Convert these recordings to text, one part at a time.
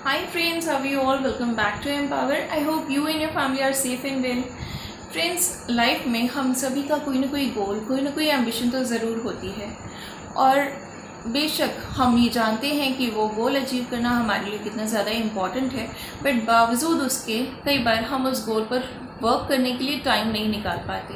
Hi friends, how are you all? Welcome back to Empower. I hope you and your family are safe and well. Friends, life में हम सभी का कोई ना कोई गोल, कोई ना कोई एम्बिशन तो ज़रूर होती है और बेशक हम ये जानते हैं कि वो गोल अचीव करना हमारे लिए कितना ज़्यादा इम्पॉर्टेंट है, बट बावजूद उसके कई बार हम उस गोल पर वर्क करने के लिए टाइम नहीं निकाल पाते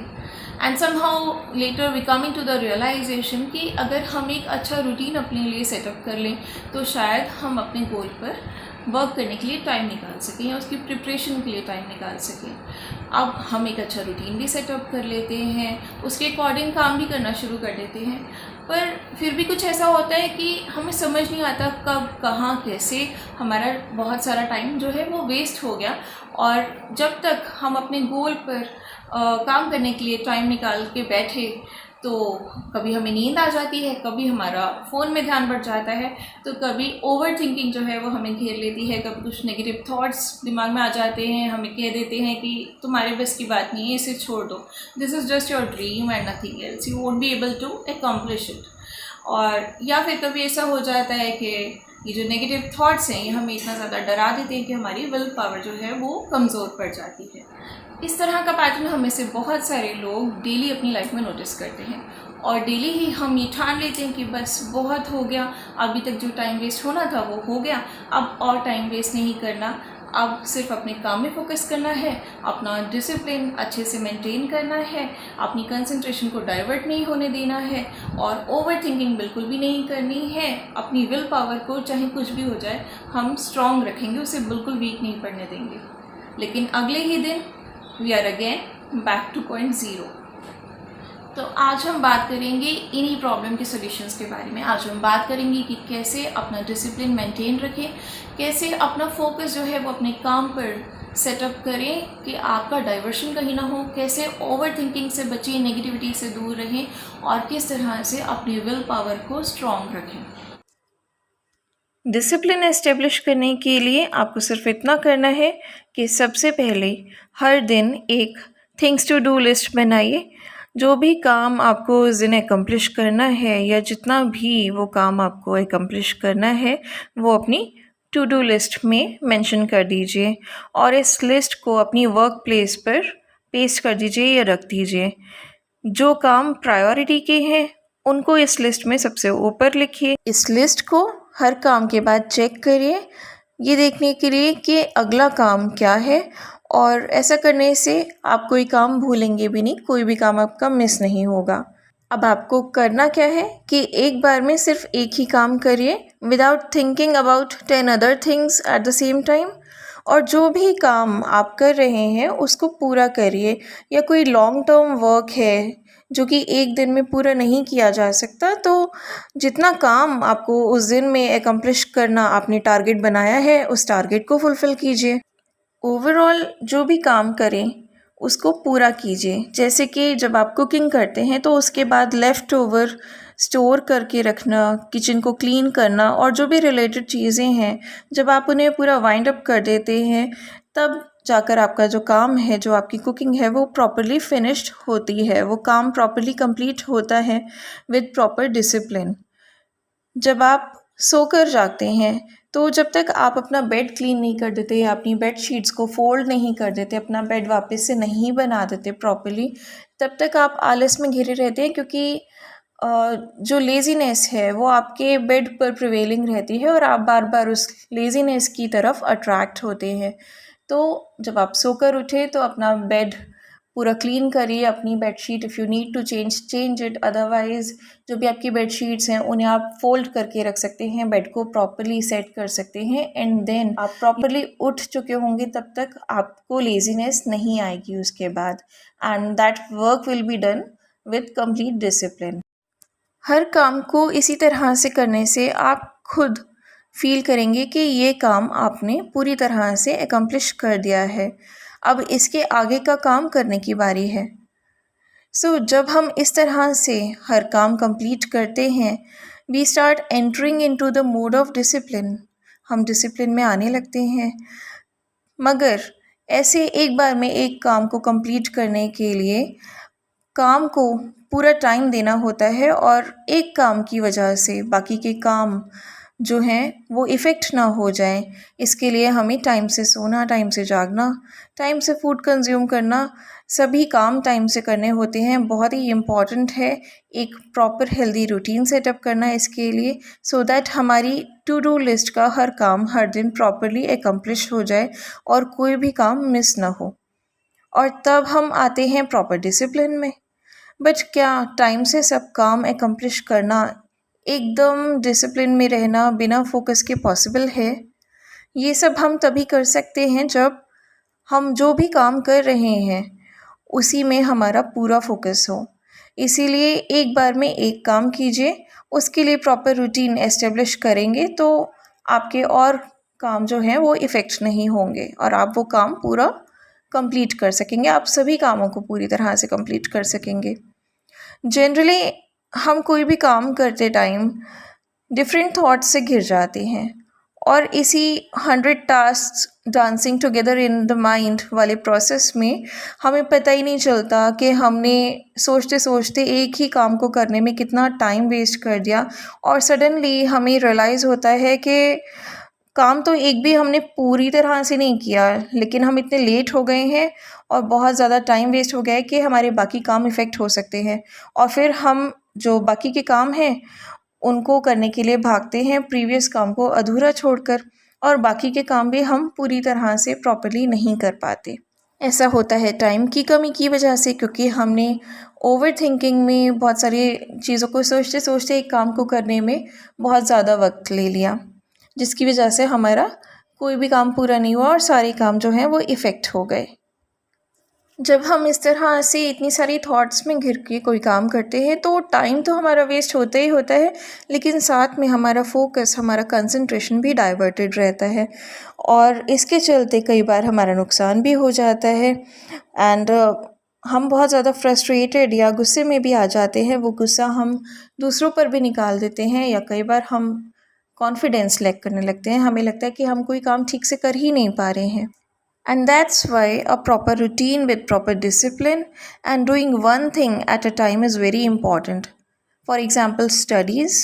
and somehow later we coming to the realization कि अगर हम एक अच्छा रूटीन अपने लिए सेटअप कर लें तो शायद हम अपने गोल पर वर्क करने के लिए टाइम निकाल सकें या उसकी प्रिपरेशन के लिए टाइम निकाल सकें। अब हम एक अच्छा रूटीन भी सेटअप कर लेते हैं, उसके अकॉर्डिंग काम भी करना शुरू कर देते हैं, पर फिर भी कुछ ऐसा होता है कि हमें समझ नहीं आता कब कहाँ कैसे हमारा बहुत सारा टाइम जो है वो वेस्ट हो गया। और जब तक हम अपने गोल पर काम करने के लिए टाइम निकाल के बैठे तो कभी हमें नींद आ जाती है, कभी हमारा फ़ोन में ध्यान बढ़ जाता है, तो कभी ओवर थिंकिंग जो है वो हमें घेर लेती है, कभी कुछ नेगेटिव थॉट्स दिमाग में आ जाते हैं, हमें कह देते हैं कि तुम्हारे बस की बात नहीं है, इसे छोड़ दो, this is just your dream and nothing else, you won't be able to accomplish it. और या फिर कभी ऐसा हो जाता है कि ये जो नेगेटिव थॉट्स हैं ये हमें इतना ज़्यादा डरा देते हैं कि हमारी विल पावर जो है वो कमज़ोर पड़ जाती है। इस तरह का पैटर्न हम में से बहुत सारे लोग डेली अपनी लाइफ में नोटिस करते हैं और डेली ही हम ये ठान लेते हैं कि बस बहुत हो गया, अभी तक जो टाइम वेस्ट होना था वो हो गया, अब और टाइम वेस्ट नहीं करना, अब सिर्फ अपने काम में फोकस करना है, अपना डिसिप्लिन अच्छे से मेंटेन करना है, अपनी कंसंट्रेशन को डाइवर्ट नहीं होने देना है और ओवर थिंकिंग बिल्कुल भी नहीं करनी है। अपनी विल पावर को चाहे कुछ भी हो जाए हम स्ट्रॉन्ग रखेंगे, उसे बिल्कुल वीक नहीं पड़ने देंगे। लेकिन अगले ही दिन we are again back to point zero. तो आज हम बात करेंगे इन्हीं प्रॉब्लम के सॉल्यूशंस के बारे में। आज हम बात करेंगे कि कैसे अपना डिसिप्लिन मेंटेन रखें, कैसे अपना फोकस जो है वो अपने काम पर सेटअप करें कि आपका डाइवर्शन कहीं ना हो, कैसे ओवर थिंकिंग से बचें, नेगेटिविटी से दूर रहें और किस तरह से अपनी विल पावर को स्ट्रॉन्ग रखें। डिसिप्लिन एस्टेब्लिश करने के लिए आपको सिर्फ इतना करना है कि सबसे पहले हर दिन एक थिंग्स टू डू लिस्ट बनाइए। जो भी काम आपको उस दिन एकम्प्लिश करना है या जितना भी वो काम आपको एकम्प्लिश करना है वो अपनी टू डू लिस्ट में मेंशन कर दीजिए और इस लिस्ट को अपनी वर्क प्लेस पर पेस्ट कर दीजिए या रख दीजिए। जो काम प्रायोरिटी के हैं उनको इस लिस्ट में सबसे ऊपर लिखिए। इस लिस्ट को हर काम के बाद चेक करिए ये देखने के लिए कि अगला काम क्या है, और ऐसा करने से आप कोई काम भूलेंगे भी नहीं, कोई भी काम आपका मिस नहीं होगा। अब आपको करना क्या है कि एक बार में सिर्फ एक ही काम करिए without thinking about 10 other things at the same time, और जो भी काम आप कर रहे हैं उसको पूरा करिए। या कोई लॉन्ग टर्म वर्क है जो कि एक दिन में पूरा नहीं किया जा सकता, तो जितना काम आपको उस दिन में एकम्प्लिश करना आपने टारगेट बनाया है उस टारगेट को फुलफ़िल कीजिए। ओवरऑल जो भी काम करें उसको पूरा कीजिए। जैसे कि जब आप कुकिंग करते हैं तो उसके बाद लेफ़्ट ओवर स्टोर करके रखना, किचन को क्लीन करना और जो भी रिलेटेड चीज़ें हैं जब आप उन्हें पूरा वाइंड अप कर देते हैं तब जाकर आपका जो काम है, जो आपकी कुकिंग है वो प्रॉपर्ली फिनिश्ड होती है, वो काम प्रॉपर्ली कंप्लीट होता है विद प्रॉपर डिसिप्लिन। जब आप सोकर जागते हैं तो जब तक आप अपना बेड क्लीन नहीं कर देते, अपनी बेड शीट्स को फोल्ड नहीं कर देते, अपना बेड वापस से नहीं बना देते प्रॉपर्ली, तब तक आप आलस में घिरे रहते हैं, क्योंकि जो लेज़ीनेस है वो आपके बेड पर प्रिवेलिंग रहती है और आप बार बार उस लेज़ीनेस की तरफ अट्रैक्ट होते हैं। तो जब आप सोकर उठे तो अपना बेड पूरा क्लीन करिए, अपनी bedsheet if you need to change it, otherwise जो भी आपकी बेडशीट्स हैं उन्हें आप फोल्ड करके रख सकते हैं, बेड को प्रॉपर्ली सेट कर सकते हैं एंड देन आप प्रॉपर्ली उठ चुके होंगे तब तक आपको लेज़ीनेस नहीं आएगी उसके बाद, and that work will be done with complete discipline. हर काम को इसी तरह से करने से आप खुद फील करेंगे कि ये काम आपने पूरी तरह से एकम्प्लिश कर दिया है, अब इसके आगे का काम करने की बारी है। जब हम इस तरह से हर काम कंप्लीट करते हैं we start entering into the mode of discipline, हम डिसिप्लिन में आने लगते हैं। मगर ऐसे एक बार में एक काम को कंप्लीट करने के लिए काम को पूरा टाइम देना होता है और एक काम की वजह से बाकी के काम जो हैं वो इफ़ेक्ट ना हो जाए, इसके लिए हमें टाइम से सोना, टाइम से जागना, टाइम से फूड कंज्यूम करना, सभी काम टाइम से करने होते हैं। बहुत ही इम्पॉर्टेंट है एक प्रॉपर हेल्दी रूटीन सेटअप करना इसके लिए, सो दैट हमारी टू डू लिस्ट का हर काम हर दिन प्रॉपरली एकम्प्लिश हो जाए और कोई भी काम मिस ना हो। और तब हम आते हैं प्रॉपर डिसिप्लिन में। बट क्या टाइम से सब काम एकम्प्लिश करना, एकदम डिसिप्लिन में रहना बिना फोकस के पॉसिबल है? ये सब हम तभी कर सकते हैं जब हम जो भी काम कर रहे हैं उसी में हमारा पूरा फोकस हो। इसीलिए एक बार में एक काम कीजिए, उसके लिए प्रॉपर रूटीन एस्टेब्लिश करेंगे तो आपके और काम जो हैं वो इफ़ेक्ट नहीं होंगे और आप वो काम पूरा कंप्लीट कर सकेंगे, आप सभी कामों को पूरी तरह से कंप्लीट कर सकेंगे। जनरली हम कोई भी काम करते टाइम डिफरेंट थॉट्स से घिर जाते हैं और इसी 100 task dancing together in the mind वाले प्रोसेस में हमें पता ही नहीं चलता कि हमने सोचते सोचते एक ही काम को करने में कितना टाइम वेस्ट कर दिया और सडनली हमें रियलाइज़ होता है कि काम तो एक भी हमने पूरी तरह से नहीं किया, लेकिन हम इतने लेट हो गए हैं और बहुत ज़्यादा टाइम वेस्ट हो गया है कि हमारे बाकी काम इफ़ेक्ट हो सकते हैं और फिर हम जो बाकी के काम हैं उनको करने के लिए भागते हैं प्रीवियस काम को अधूरा छोड़कर और बाकी के काम भी हम पूरी तरह से प्रॉपर्ली नहीं कर पाते। ऐसा होता है टाइम की कमी की वजह से, क्योंकि हमने ओवर थिंकिंग में बहुत सारी चीज़ों को सोचते सोचते एक काम को करने में बहुत ज़्यादा वक्त ले लिया, जिसकी वजह से हमारा कोई भी काम पूरा नहीं हुआ और सारे काम जो हैं वो इफ़ेक्ट हो गए। जब हम इस तरह से इतनी सारी थॉट्स में घिर के कोई काम करते हैं तो टाइम तो हमारा वेस्ट होता ही होता है, लेकिन साथ में हमारा फोकस, हमारा कंसंट्रेशन भी डाइवर्टेड रहता है और इसके चलते कई बार हमारा नुकसान भी हो जाता है एंड हम बहुत ज़्यादा फ्रस्ट्रेटेड या गुस्से में भी आ जाते हैं। वो गुस्सा हम दूसरों पर भी निकाल देते हैं या कई बार हम कॉन्फिडेंस लैक करने लगते हैं, हमें लगता है कि हम कोई काम ठीक से कर ही नहीं पा रहे हैं। And that's why a proper routine with proper discipline and doing one thing at a time is very important. For example, studies.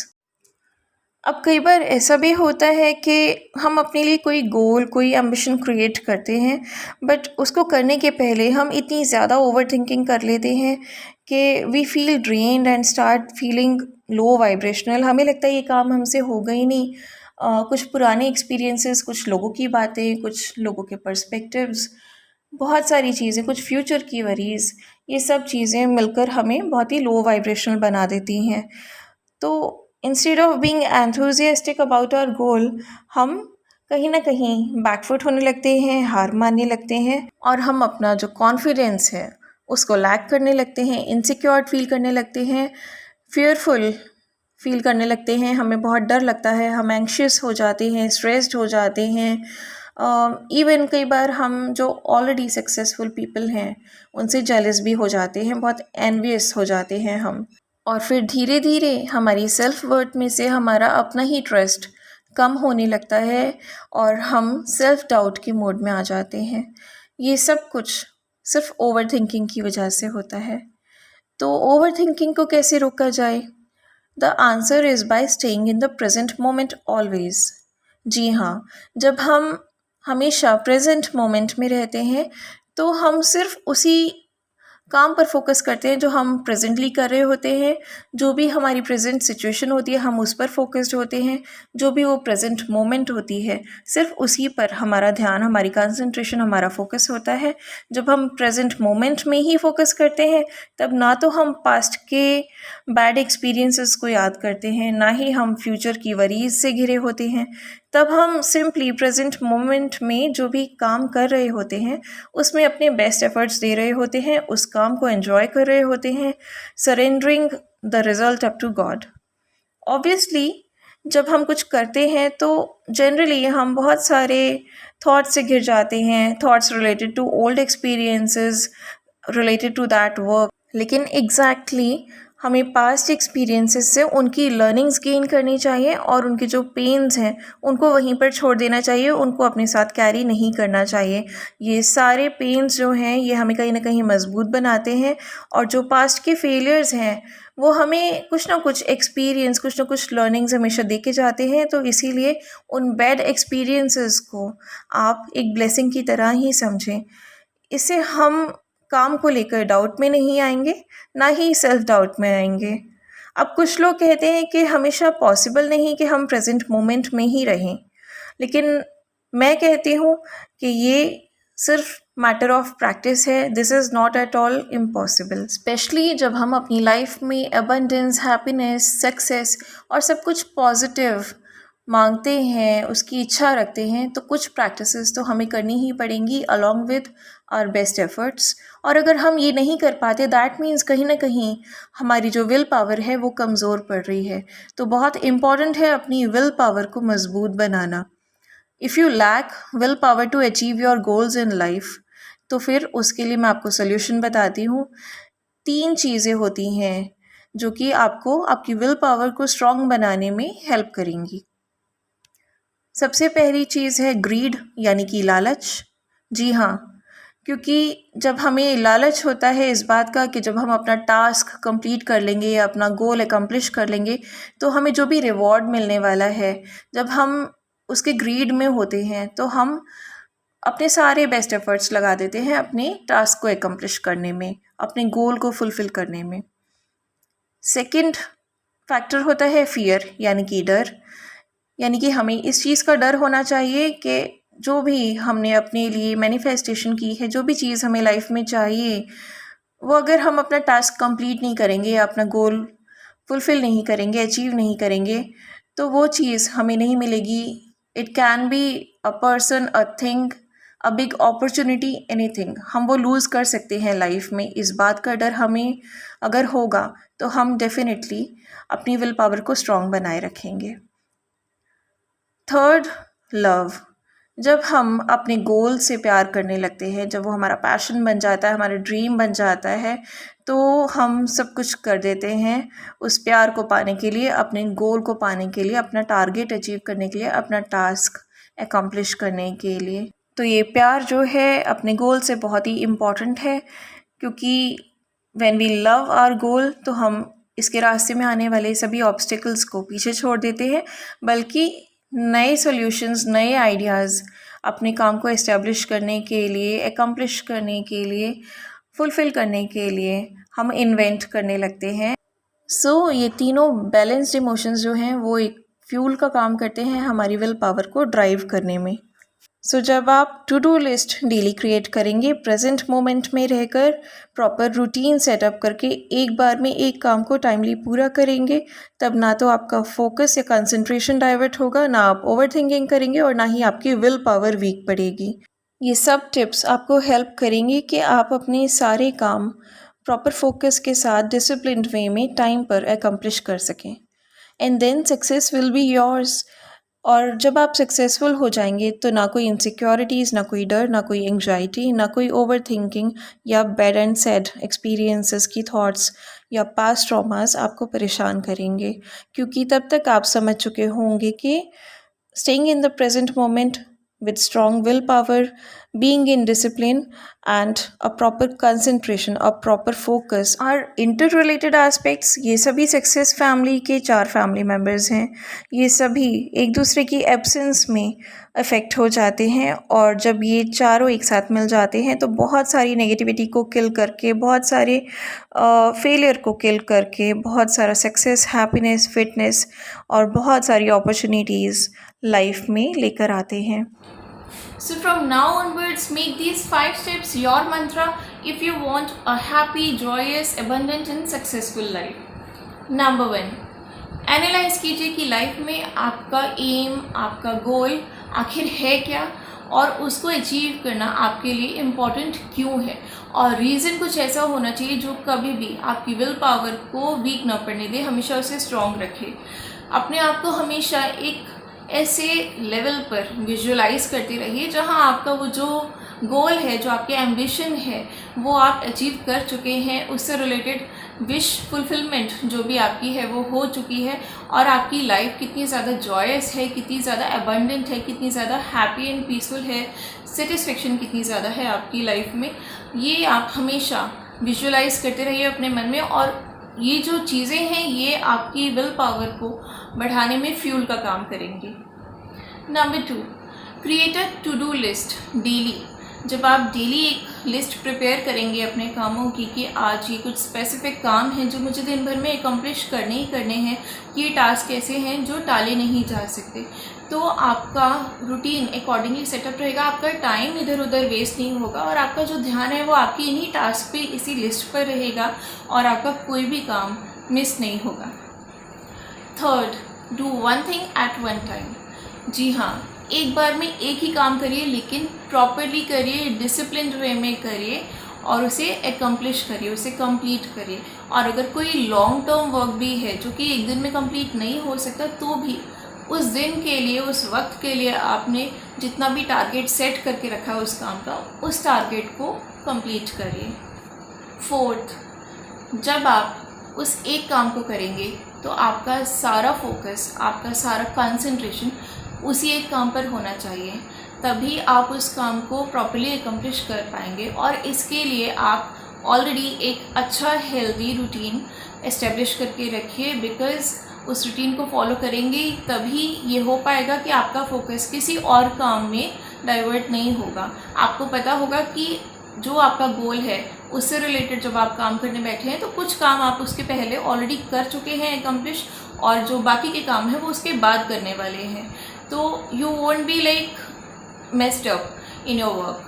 अब कई बार ऐसा भी होता है कि हम अपने लिए कोई गोल, कोई एम्बिशन क्रिएट करते हैं, बट उसको करने के पहले हम इतनी ज़्यादा ओवर थिंकिंग कर लेते हैं कि we feel drained and start feeling low vibrational. हमें लगता है ये काम हमसे होगा ही नहीं। कुछ पुराने एक्सपीरियंसेस, कुछ लोगों की बातें, कुछ लोगों के पर्सपेक्टिव्स, बहुत सारी चीज़ें, कुछ फ्यूचर की वरीज़, ये सब चीज़ें मिलकर हमें बहुत ही लो वाइब्रेशनल बना देती हैं। तो instead of being enthusiastic about our goal, हम कहीं ना कहीं बैकफुट होने लगते हैं, हार मानने लगते हैं और हम अपना जो कॉन्फिडेंस है उसको लैक करने लगते हैं, इनसिक्योर फील करने लगते हैं, फियरफुल फील करने लगते हैं, हमें बहुत डर लगता है, हम एंग्शियस हो जाते हैं, स्ट्रेस्ड हो जाते हैं। इवन कई बार हम जो ऑलरेडी सक्सेसफुल पीपल हैं उनसे जेलस भी हो जाते हैं, बहुत एनवियस हो जाते हैं हम, और फिर धीरे धीरे हमारी सेल्फ वर्थ में से हमारा अपना ही ट्रस्ट कम होने लगता है और हम सेल्फ डाउट के मोड में आ जाते हैं। ये सब कुछ सिर्फ ओवर थिंकिंग की वजह से होता है। तो ओवर थिंकिंग को कैसे रोका जाए? The answer is by staying in the present moment always. जी हाँ, जब हम हमेशा प्रेजेंट मोमेंट में रहते हैं तो हम सिर्फ उसी काम पर फोकस करते हैं जो हम प्रेजेंटली कर रहे होते हैं। जो भी हमारी प्रेजेंट सिचुएशन होती है हम उस पर फोकस्ड होते हैं, जो भी वो प्रेजेंट मोमेंट होती है सिर्फ उसी पर हमारा ध्यान, हमारी कंसंट्रेशन, हमारा फोकस होता है। जब हम प्रेजेंट मोमेंट में ही फोकस करते हैं तब ना तो हम पास्ट के बैड एक्सपीरियंसेस को याद करते हैं, ना ही हम फ्यूचर की वरीज से घिरे होते हैं। तब हम सिंपली प्रेजेंट मोमेंट में जो भी काम कर रहे होते हैं उसमें अपने बेस्ट एफर्ट्स दे रहे होते हैं, उस काम को एंजॉय कर रहे होते हैं, surrendering the result up to God. Obviously जब हम कुछ करते हैं तो जनरली हम बहुत सारे थॉट्स से घिर जाते हैं, thoughts related to old experiences, related to that work. लेकिन एग्जैक्टली हमें पास्ट एक्सपीरियंसेस से उनकी लर्निंग्स गेन करनी चाहिए और उनके जो पेन्स हैं उनको वहीं पर छोड़ देना चाहिए, उनको अपने साथ कैरी नहीं करना चाहिए। ये सारे पेन्स जो हैं ये हमें कहीं ना कहीं मजबूत बनाते हैं और जो पास्ट के फेलियर्स हैं वो हमें कुछ ना कुछ एक्सपीरियंस, कुछ ना कुछ लर्निंग्स हमेशा दे के जाते हैं। तो इसीलिए उन बैड एक्सपीरियंसेस को आप एक ब्लेसिंग की तरह ही समझें। इससे हम काम को लेकर डाउट में नहीं आएंगे, ना ही सेल्फ डाउट में आएंगे। अब कुछ लोग कहते हैं कि हमेशा पॉसिबल नहीं कि हम प्रेजेंट मोमेंट में ही रहें, लेकिन मैं कहती हूँ कि ये सिर्फ मैटर ऑफ प्रैक्टिस है। This is not at all impossible, specially जब हम अपनी लाइफ में अबंडेंस, हैप्पीनेस, सक्सेस और सब कुछ पॉजिटिव मांगते हैं, उसकी इच्छा रखते हैं। तो कुछ प्रैक्टिसेस तो हमें करनी ही पड़ेंगी along with our best efforts. और अगर हम ये नहीं कर पाते, दैट मीन्स कहीं ना कहीं हमारी जो विल पावर है वो कमज़ोर पड़ रही है। तो बहुत इम्पॉर्टेंट है अपनी विल पावर को मजबूत बनाना। If you lack will power to achieve your goals in life, तो फिर उसके लिए मैं आपको सोल्यूशन बताती हूँ। 3 चीज़ें होती हैं जो कि आपको आपकी विल पावर को स्ट्रॉन्ग बनाने में हेल्प करेंगी। सबसे पहली चीज़ है ग्रीड, यानी कि लालच। जी हाँ, क्योंकि जब हमें लालच होता है इस बात का कि जब हम अपना टास्क कंप्लीट कर लेंगे या अपना गोल अकम्प्लिश कर लेंगे, तो हमें जो भी रिवॉर्ड मिलने वाला है, जब हम उसके ग्रीड में होते हैं तो हम अपने सारे बेस्ट एफर्ट्स लगा देते हैं अपने टास्क को अकम्प्लिश करने में, अपने गोल को फुलफ़िल करने में। सेकंड फैक्टर होता है फियर, यानी कि डर। यानी कि हमें इस चीज़ का डर होना चाहिए कि जो भी हमने अपने लिए मैनिफेस्टेशन की है, जो भी चीज़ हमें लाइफ में चाहिए, वो अगर हम अपना टास्क कंप्लीट नहीं करेंगे या अपना गोल फुलफ़िल नहीं करेंगे, अचीव नहीं करेंगे, तो वो चीज़ हमें नहीं मिलेगी। It can be a person, a thing, a big opportunity, anything. हम वो लूज़ कर सकते हैं लाइफ में। इस बात का डर हमें अगर होगा तो हम डेफिनेटली अपनी विल पावर को स्ट्रॉन्ग बनाए रखेंगे। Third, love. जब हम अपने गोल से प्यार करने लगते हैं, जब वो हमारा पैशन बन जाता है, हमारा ड्रीम बन जाता है, तो हम सब कुछ कर देते हैं उस प्यार को पाने के लिए, अपने गोल को पाने के लिए, अपना टारगेट अचीव करने के लिए, अपना टास्क अकम्प्लिश करने के लिए। तो ये प्यार जो है अपने गोल से बहुत ही इम्पॉर्टेंट है, क्योंकि when we love our goal, तो हम इसके रास्ते में आने वाले सभी ऑब्स्टिकल्स को पीछे छोड़ देते हैं, बल्कि नए सॉल्यूशंस, नए आइडियाज़ अपने काम को इस्टेब्लिश करने के लिए, अकम्प्लिश करने के लिए, फुलफ़िल करने के लिए हम इन्वेंट करने लगते हैं। सो ये तीनों बैलेंस्ड इमोशंस जो हैं वो एक फ्यूल का काम करते हैं हमारी विल पावर को ड्राइव करने में। सो जब आप to do list daily create करेंगे, प्रेजेंट मोमेंट में रहकर प्रॉपर रूटीन सेटअप करके एक बार में एक काम को टाइमली पूरा करेंगे, तब ना तो आपका फोकस या कंसंट्रेशन डाइवर्ट होगा, ना आप ओवर थिंकिंग करेंगे और ना ही आपकी विल पावर वीक पड़ेगी। ये सब टिप्स आपको हेल्प करेंगी कि आप अपने सारे काम प्रॉपर फोकस के साथ डिसिप्लिन्ड वे में टाइम पर अकम्प्लिश कर सकें, and then success will be yours. और जब आप सक्सेसफुल हो जाएंगे तो ना कोई इनसिक्योरिटीज़, ना कोई डर, ना कोई एंग्जाइटी, ना कोई ओवर थिंकिंग या बैड एंड सैड एक्सपीरियंसेस की थॉट्स या पास्ट ट्रॉमास आपको परेशान करेंगे, क्योंकि तब तक आप समझ चुके होंगे कि staying in the present moment with strong willpower, being in discipline, and a proper concentration, a proper focus are interrelated aspects। ये सभी सक्सेस फैमिली के 4 फैमिली मेम्बर्स हैं। ये सभी एक दूसरे की एब्सेंस में अफेक्ट हो जाते हैं, और जब ये चारों एक साथ मिल जाते हैं तो बहुत सारी नेगेटिविटी को किल करके, बहुत सारे फेलियर को किल करके, बहुत सारा सक्सेस, हैप्पीनेस, फिटनेस और बहुत सारी अपॉर्चुनिटीज़ लाइफ में लेकर आते हैं। So from now onwards, make these 5 steps your mantra if you want a happy, joyous, abundant and successful life. Number 1, analyse कीजिए कि लाइफ में आपका एम, आपका गोल आखिर है क्या, और उसको अचीव करना आपके लिए इम्पॉर्टेंट क्यों है। और रीज़न कुछ ऐसा होना चाहिए जो कभी भी आपकी विल पावर को वीक ना पड़ने दे, हमेशा उसे स्ट्रॉन्ग रखे। अपने आप को हमेशा एक ऐसे लेवल पर विजुअलाइज करते रहिए जहां आपका वो जो गोल है, जो आपके एम्बिशन है, वो आप अचीव कर चुके हैं, उससे रिलेटेड विश फुलफिलमेंट जो भी आपकी है वो हो चुकी है, और आपकी लाइफ कितनी ज़्यादा जॉयस है, कितनी ज़्यादा अबंडेंट है, कितनी ज़्यादा हैप्पी एंड पीसफुल है, सेटिस्फेक्शन कितनी ज़्यादा है आपकी लाइफ में, ये आप हमेशा विजुअलाइज करते रहिए अपने मन में। और ये जो चीज़ें हैं ये आपकी विल पावर को बढ़ाने में फ्यूल का काम करेंगी। Number 2, create a to do list daily. जब आप डेली एक लिस्ट प्रिपेयर करेंगे अपने कामों की कि आज ये कुछ स्पेसिफिक काम हैं जो मुझे दिन भर में एकम्प्लिश करने ही करने हैं, ये टास्क ऐसे हैं जो टाले नहीं जा सकते, तो आपका रूटीन अकॉर्डिंगली सेटअप रहेगा, आपका टाइम इधर उधर वेस्ट नहीं होगा और आपका जो ध्यान है वो आपकी इन्हीं टास्क पे, इसी लिस्ट पर रहेगा और आपका कोई भी काम मिस नहीं होगा। Third, do one thing at one time. जी हाँ, एक बार में एक ही काम करिए, लेकिन प्रॉपरली करिए, डिसिप्लिन्ड वे में करिए और उसे एकम्प्लिश करिए, उसे कंप्लीट करिए। और अगर कोई लॉन्ग टर्म वर्क भी है जो कि एक दिन में कंप्लीट नहीं हो सकता, तो भी उस दिन के लिए, उस वक्त के लिए आपने जितना भी टारगेट सेट करके रखा है उस काम का, उस टारगेट को कंप्लीट करिए। फोर्थ, जब आप उस एक काम को करेंगे तो आपका सारा फोकस, आपका सारा कंसंट्रेशन उसी एक काम पर होना चाहिए, तभी आप उस काम को प्रॉपर्ली एकम्प्लिश कर पाएंगे। और इसके लिए आप ऑलरेडी एक अच्छा हेल्दी रूटीन एस्टेब्लिश करके रखिए, बिकॉज़ उस रूटीन को फॉलो करेंगे तभी ये हो पाएगा कि आपका फोकस किसी और काम में डाइवर्ट नहीं होगा। आपको पता होगा कि जो आपका गोल है उससे रिलेटेड जब आप काम करने बैठे हैं तो कुछ काम आप उसके पहले ऑलरेडी कर चुके हैं एकम्प्लिश, और जो बाकी के काम हैं वो उसके बाद करने वाले हैं, तो you won't be like messed up in your work.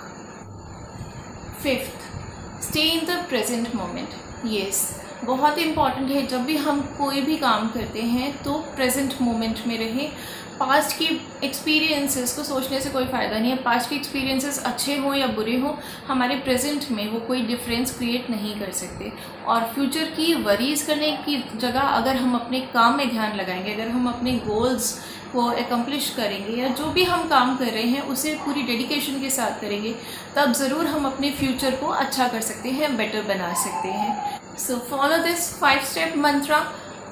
Fifth, stay in the present moment. Yes, बहुत इम्पॉर्टेंट है जब भी हम कोई भी काम करते हैं तो प्रेजेंट मोमेंट में रहें। पास्ट की एक्सपीरियंसेस को सोचने से कोई फ़ायदा नहीं है। पास्ट के एक्सपीरियंसेस अच्छे हों या बुरे हों, हमारे प्रेजेंट में वो कोई डिफरेंस क्रिएट नहीं कर सकते। और फ्यूचर की वरीज़ करने की जगह अगर हम अपने काम में ध्यान लगाएंगे, अगर हम अपने गोल्स को एकम्प्लिश करेंगे या जो भी हम काम कर रहे हैं उसे पूरी डेडिकेशन के साथ करेंगे, तब ज़रूर हम अपने फ्यूचर को अच्छा कर सकते हैं, बेटर बना सकते हैं। So follow this 5-step mantra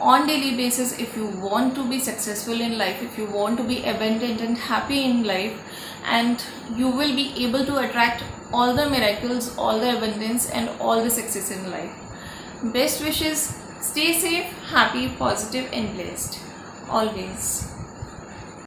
on daily basis if you want to be successful in life, if you want to be abundant and happy in life, and you will be able to attract all the miracles, all the abundance and all the success in life. Best wishes, stay safe, happy, positive and blessed always.